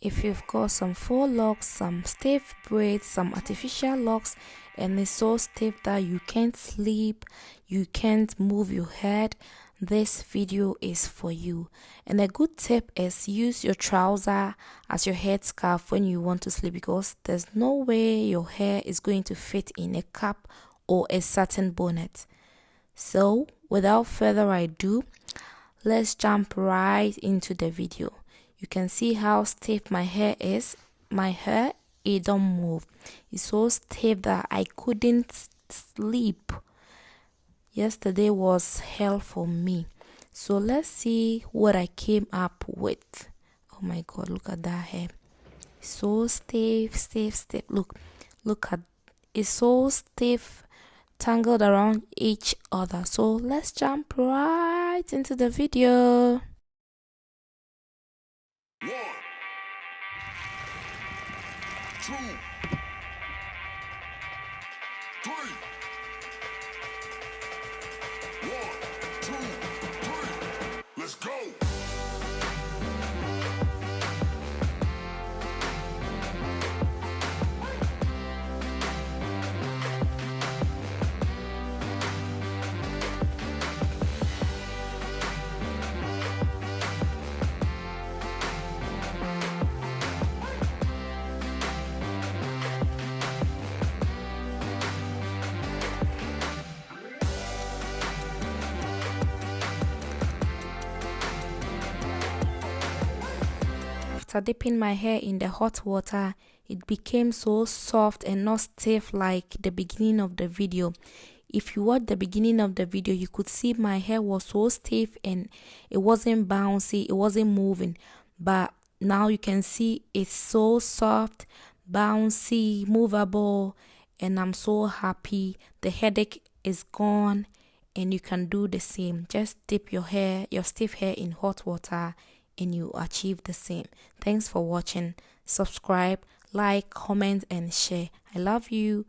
If you've got some faux locks, some stiff braids, some artificial locks, and it's so stiff that you can't sleep, you can't move your head, this video is for you. And a good tip is use your trouser as your head scarf when you want to sleep, because there's no way your hair is going to fit in a cap or a satin bonnet. So without further ado, let's jump right into the video. You can see how stiff my hair is. My hair, it don't move. It's so stiff that I couldn't sleep. Yesterday was hell for me. So let's see what I came up with. Oh my god, look at that hair. So stiff. Look at it's so stiff, tangled around each other. So let's jump right into the video. 1, 2, 3. 1, 2, 3. Let's go. After dipping my hair in the hot water, it became so soft and not stiff like the beginning of the video. If you watch the beginning of the video, you could see my hair was so stiff and it wasn't bouncy, it wasn't moving. But now you can see it's so soft, bouncy, movable, and I'm so happy. The headache is gone and you can do the same. Just dip your stiff hair in hot water and you achieve the same. Thanks for watching. Subscribe, like, comment and share. I love you.